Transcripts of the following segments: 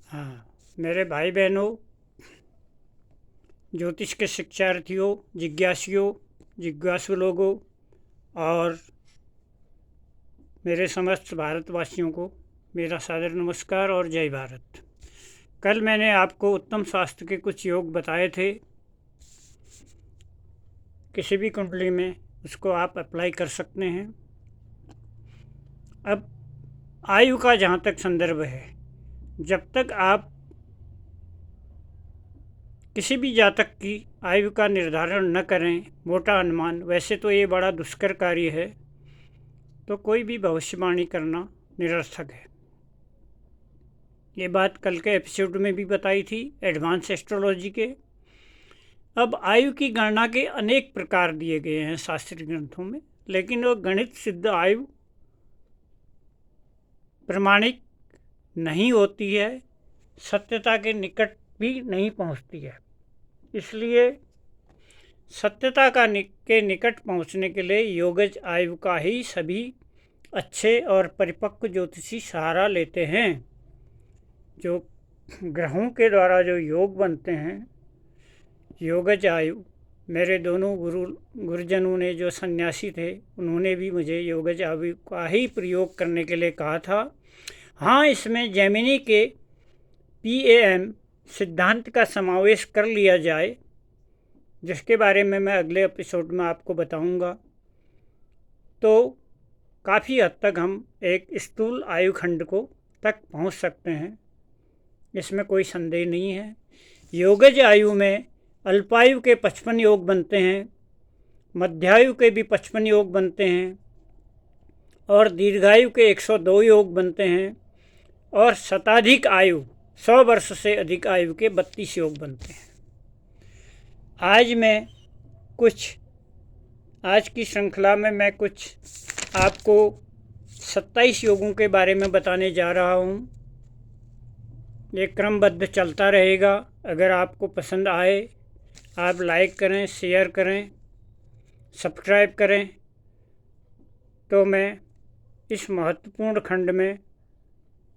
हाँ, मेरे भाई बहनों, ज्योतिष के शिक्षार्थियों, जिज्ञासु लोगों और मेरे समस्त भारतवासियों को मेरा सादर नमस्कार और जय भारत। कल मैंने आपको उत्तम स्वास्थ्य के कुछ योग बताए थे। किसी भी कुंडली में उसको आप अप्लाई कर सकते हैं। अब आयु का जहाँ तक संदर्भ है, जब तक आप किसी भी जातक की आयु का निर्धारण न करें, मोटा अनुमान, वैसे तो ये बड़ा दुष्कर कार्य है, तो कोई भी भविष्यवाणी करना निरर्थक है। ये बात कल के एपिसोड में भी बताई थी, एडवांस एस्ट्रोलॉजी के। अब आयु की गणना के अनेक प्रकार दिए गए हैं शास्त्रीय ग्रंथों में, लेकिन वो गणित सिद्ध आयु प्रमाणिक नहीं होती है, सत्यता के निकट भी नहीं पहुंचती है। इसलिए सत्यता के निकट पहुंचने के लिए योगज आयु का ही सभी अच्छे और परिपक्व ज्योतिषी सहारा लेते हैं। जो ग्रहों के द्वारा जो योग बनते हैं, योगज आयु, मेरे दोनों गुरुजनों ने जो सन्यासी थे, उन्होंने भी मुझे योगज आयु का ही प्रयोग करने के लिए कहा था। हाँ, इसमें जेमिनी के PAM सिद्धांत का समावेश कर लिया जाए, जिसके बारे में मैं अगले एपिसोड में आपको बताऊंगा, तो काफ़ी हद तक हम एक स्थूल आयु खंड को तक पहुंच सकते हैं। इसमें कोई संदेह नहीं है। योगज आयु में अल्पायु के 55 योग बनते हैं, मध्यायु के भी 55 योग बनते हैं और दीर्घायु के 102 योग बनते हैं और शताधिक आयु 100 वर्ष से अधिक आयु के 32 योग बनते हैं। आज की श्रृंखला में मैं कुछ आपको 27 योगों के बारे में बताने जा रहा हूँ। ये क्रमबद्ध चलता रहेगा। अगर आपको पसंद आए, आप लाइक करें, शेयर करें, सब्सक्राइब करें, तो मैं इस महत्वपूर्ण खंड में,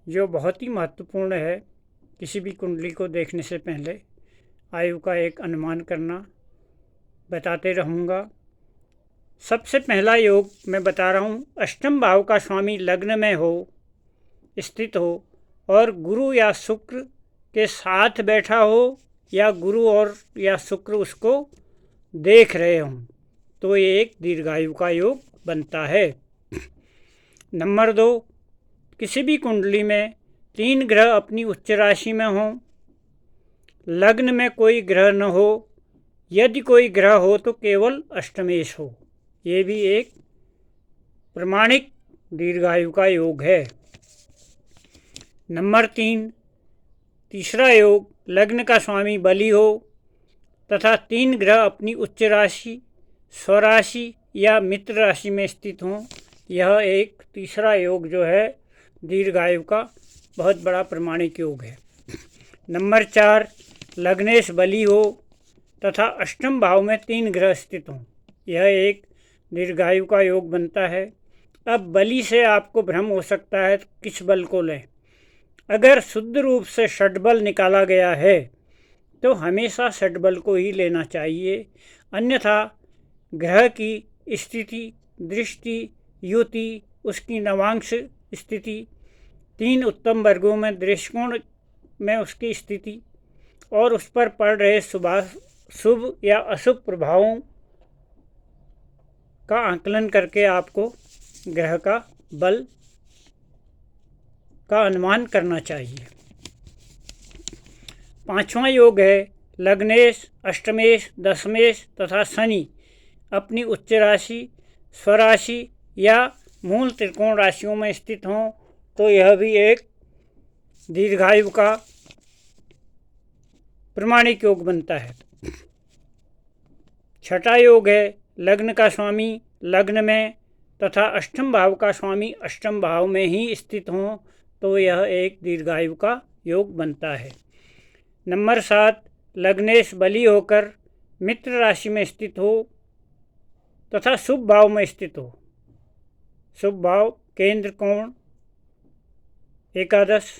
जो बहुत ही महत्वपूर्ण है, किसी भी कुंडली को देखने से पहले आयु का एक अनुमान करना बताते रहूँगा। सबसे पहला योग मैं बता रहा हूँ, अष्टम भाव का स्वामी लग्न में हो, स्थित हो और गुरु या शुक्र के साथ बैठा हो, या गुरु और या शुक्र उसको देख रहे हों, तो ये एक दीर्घायु का योग बनता है। नंबर 2, किसी भी कुंडली में 3 ग्रह अपनी उच्च राशि में हों, लग्न में कोई ग्रह न हो, यदि कोई ग्रह हो तो केवल अष्टमेश हो। ये भी एक प्रमाणिक दीर्घायु का योग है। नंबर 3, तीसरा योग, लग्न का स्वामी बली हो तथा 3 ग्रह अपनी उच्च राशि, स्वराशि या मित्र राशि में स्थित हों। यह एक तीसरा योग जो है दीर्घायु का बहुत बड़ा प्रमाणिक योग है। नंबर 4, लग्नेश बली हो तथा अष्टम भाव में 3 ग्रह स्थित हों। यह एक दीर्घायु का योग बनता है। अब बली से आपको भ्रम हो सकता है, किस बल को लें। अगर शुद्ध रूप से षड्बल निकाला गया है तो हमेशा षड्बल को ही लेना चाहिए, अन्यथा ग्रह की स्थिति, दृष्टि, युति, उसकी नवांश स्थिति, 3 उत्तम वर्गों में दृष्टिकोण में उसकी स्थिति और उस पर पड़ रहे शुभ या अशुभ प्रभावों का आकलन करके आपको ग्रह का बल का अनुमान करना चाहिए। 5वां योग है, लग्नेश, अष्टमेश, दशमेश तथा शनि अपनी उच्च राशि, स्वराशि या मूल त्रिकोण राशियों में स्थित हों, तो यह भी एक दीर्घायु का प्रमाणिक योग बनता है। 6वां योग है, लग्न का स्वामी लग्न में तथा अष्टम भाव का स्वामी अष्टम भाव में ही स्थित हों, तो यह एक दीर्घायु का योग बनता है। नंबर 7, लग्नेश बली होकर मित्र राशि में स्थित हो तथा शुभ भाव में स्थित हो। शुभ भाव केंद्र कोण, एकादश,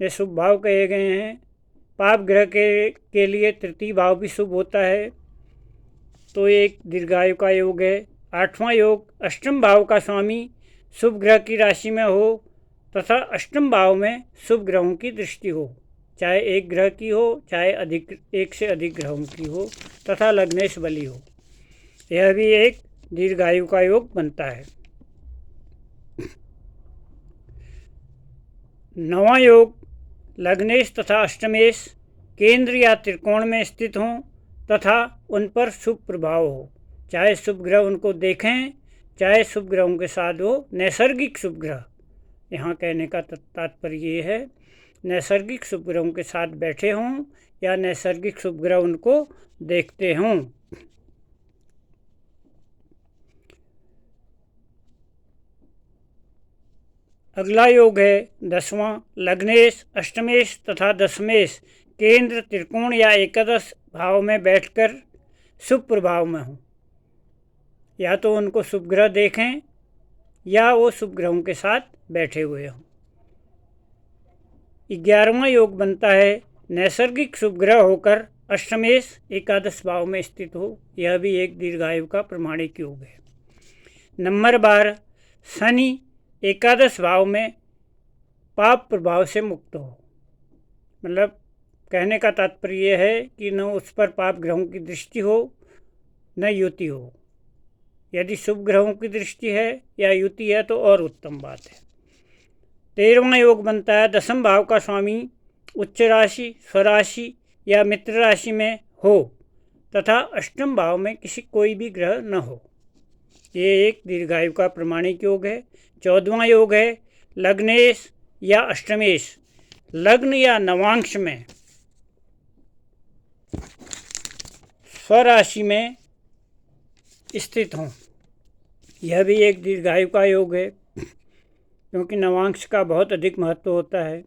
ये शुभ भाव कहे गए हैं। पाप ग्रह के लिए तृतीय भाव भी शुभ होता है, तो एक दीर्घायु का योग है। 8वां योग, अष्टम भाव का स्वामी शुभ ग्रह की राशि में हो तथा अष्टम भाव में शुभ ग्रहों की दृष्टि हो, चाहे एक ग्रह की हो चाहे एक से अधिक ग्रहों की हो, तथा लग्नेश बली हो, यह भी एक दीर्घायु का योग बनता है। 9वां योग, लग्नेश तथा अष्टमेश केंद्र या त्रिकोण में स्थित हों तथा उन पर शुभ प्रभाव हो, चाहे शुभ ग्रह उनको देखें चाहे शुभ ग्रहों के साथ हो। नैसर्गिक शुभ ग्रह, यहाँ कहने का तात्पर्य ये है, नैसर्गिक शुभ ग्रहों के साथ बैठे हों या नैसर्गिक शुभ ग्रह उनको देखते हों। अगला योग है 10वां, लग्नेश अष्टमेश तथा दशमेश केंद्र त्रिकोण या एकादश भाव में बैठकर शुभ प्रभाव में हों, या तो उनको शुभ ग्रह देखें या वो शुभ ग्रहों के साथ बैठे हुए हों। 11वां योग बनता है नैसर्गिक शुभ ग्रह होकर अष्टमेश एकादश भाव में स्थित हो, यह भी एक दीर्घायु का प्रमाणिक योग है। नंबर 12, शनि एकादश भाव में पाप प्रभाव से मुक्त हो, मतलब कहने का तात्पर्य यह है कि न उस पर पाप ग्रहों की दृष्टि हो न युति हो। यदि शुभ ग्रहों की दृष्टि है या युति है तो और उत्तम बात है। 13वां योग बनता है दशम भाव का स्वामी उच्च राशि, स्वराशि या मित्र राशि में हो तथा अष्टम भाव में किसी कोई भी ग्रह न हो, ये एक दीर्घायु का प्रमाणिक योग है। 14वां योग है लग्नेश या अष्टमेश लग्न या नवांश में स्वराशि में स्थित हों, यह भी एक दीर्घायु का योग है क्योंकि नवांश का बहुत अधिक महत्व होता है।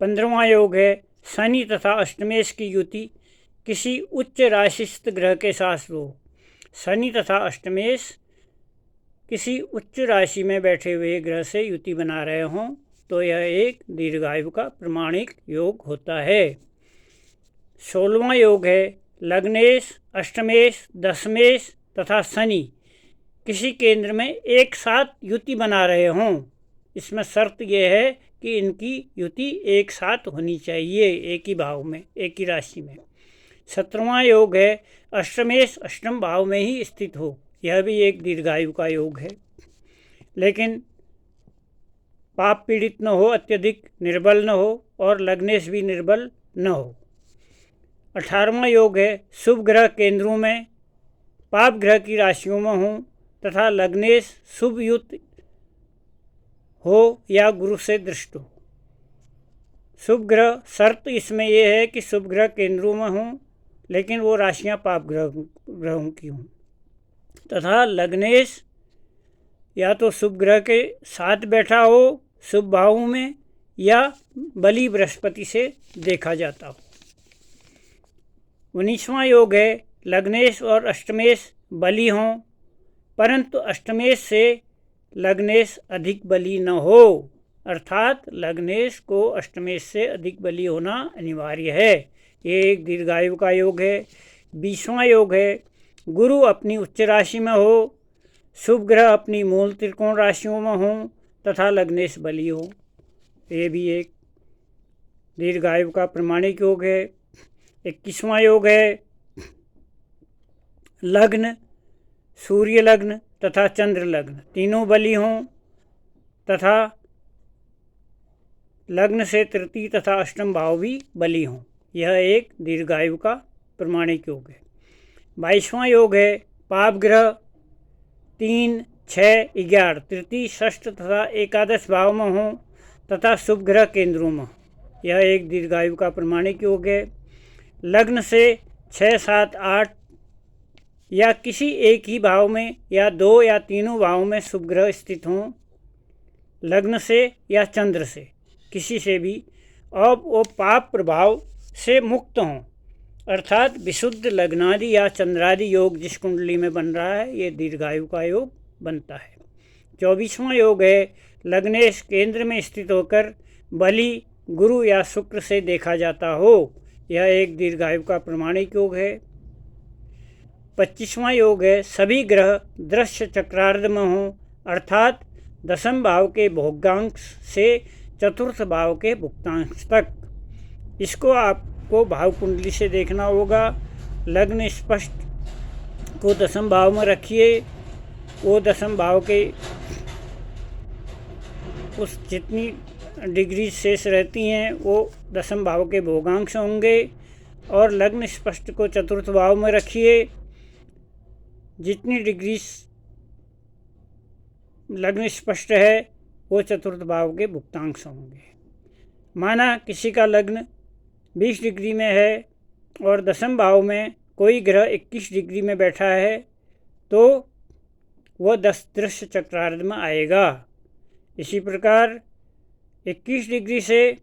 15वां योग है शनि तथा अष्टमेश की युति किसी उच्च राशिस्थ ग्रह के साथ हो। शनि तथा अष्टमेश किसी उच्च राशि में बैठे हुए ग्रह से युति बना रहे हों तो यह एक दीर्घायु का प्रमाणिक योग होता है। 16वां योग है लग्नेश अष्टमेश दशमेश तथा शनि किसी केंद्र में एक साथ युति बना रहे हों। इसमें शर्त यह है कि इनकी युति एक साथ होनी चाहिए, एक ही भाव में, एक ही राशि में। 17वां योग है अष्टमेश अष्टम भाव में ही स्थित हो, यह भी एक दीर्घायु का योग है, लेकिन पाप पीड़ित न हो, अत्यधिक निर्बल न हो और लग्नेश भी निर्बल न हो। 18वां योग है शुभ ग्रह केंद्रों में पाप ग्रह की राशियों में हों तथा लग्नेश शुभ युक्त हो या गुरु से दृष्ट हो। शुभ ग्रह, शर्त इसमें यह है कि शुभ ग्रह केंद्रों में हों लेकिन वो राशियां पाप ग्रहों की हों, तथा लग्नेश या तो शुभ ग्रह के साथ बैठा हो शुभ भावों में या बली बृहस्पति से देखा जाता हो। 19वां योग है लग्नेश और अष्टमेश बली हों परंतु अष्टमेश से लग्नेश अधिक बली न हो, अर्थात लग्नेश को अष्टमेश से अधिक बली होना अनिवार्य है। ये एक दीर्घायु का योग है। 20वां योग है गुरु अपनी उच्च राशि में हो, शुभ ग्रह अपनी मूल त्रिकोण राशियों में हों तथा लग्नेश बली हो, ये भी एक दीर्घायु का प्रमाणिक योग है। 21वां योग है लग्न, सूर्य लग्न तथा चंद्र लग्न तीनों बली हों तथा लग्न से तृतीय तथा अष्टम भाव भी बली हों, यह एक दीर्घायु का प्रमाणिक योग है। 22वां योग है पाप ग्रह 3, 6, 11 तृतीय षष्ठ तथा एकादश भाव में हों तथा शुभ ग्रह केंद्रों में, यह एक दीर्घायु का प्रमाणिक योग है। लग्न से 6, 7, 8 या किसी एक ही भाव में या 2 या तीनों भाव में शुभ ग्रह स्थित हों, लग्न से या चंद्र से किसी से भी, और वो पाप प्रभाव से मुक्त हों, अर्थात विशुद्ध लग्नादि या चंद्रादि योग जिस कुंडली में बन रहा है ये दीर्घायु का योग बनता है। 24वां योग है लग्नेश केंद्र में स्थित होकर बली गुरु या शुक्र से देखा जाता हो, यह एक दीर्घायु का प्रमाणिक योग है। 25वां योग है सभी ग्रह दृश्य चक्रार्ध में हों, अर्थात दसम भाव के भोगांश से चतुर्थ भाव के भुक्तांश तक। इसको आपको भाव कुंडली से देखना होगा। लग्न स्पष्ट को दसम भाव में रखिए, वो दसम भाव के उस जितनी डिग्री शेष रहती हैं वो दसम भाव के भोगांश होंगे। और लग्न स्पष्ट को चतुर्थ भाव में रखिए, जितनी डिग्री लग्न स्पष्ट है वो चतुर्थ भाव के भुक्तांश होंगे। माना किसी का लग्न 20 डिग्री में है और दसम भाव में कोई ग्रह 21 डिग्री में बैठा है तो वह 10 दृश्य चक्रार्ध में आएगा। इसी प्रकार 21 डिग्री से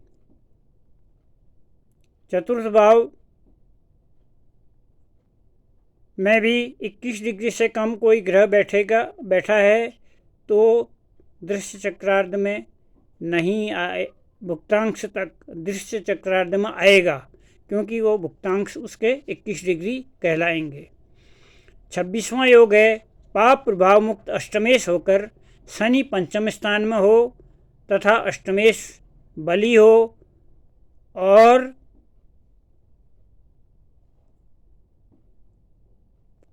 चतुर्थ भाव में भी 21 डिग्री से कम कोई ग्रह बैठा है तो दृश्य चक्रार्ध में नहीं आए, भुक्तांश तक दृश्य चक्रार्ध में आएगा, क्योंकि वो भुक्तांश उसके 21 डिग्री कहलाएंगे। 26वां योग है पाप प्रभाव मुक्त अष्टमेश होकर शनि पंचम स्थान में हो तथा अष्टमेश बली हो और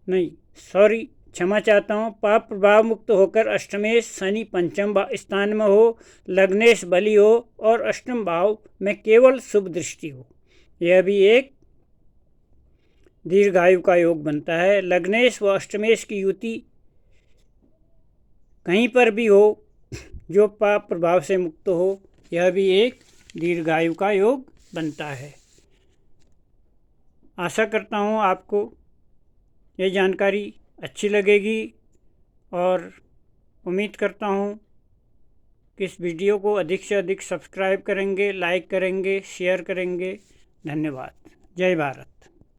क्षमा चाहता हूँ, पाप प्रभाव मुक्त होकर अष्टमेश शनि पंचम स्थान में हो, लग्नेश बली हो और अष्टम भाव में केवल शुभ दृष्टि हो, यह भी एक दीर्घायु का योग बनता है। लग्नेश व अष्टमेश की युति कहीं पर भी हो जो पाप प्रभाव से मुक्त हो, यह भी एक दीर्घायु का योग बनता है। आशा करता हूँ आपको ये जानकारी अच्छी लगेगी और उम्मीद करता हूँ कि इस वीडियो को अधिक से अधिक सब्सक्राइब करेंगे, लाइक करेंगे, शेयर करेंगे। धन्यवाद। जय भारत।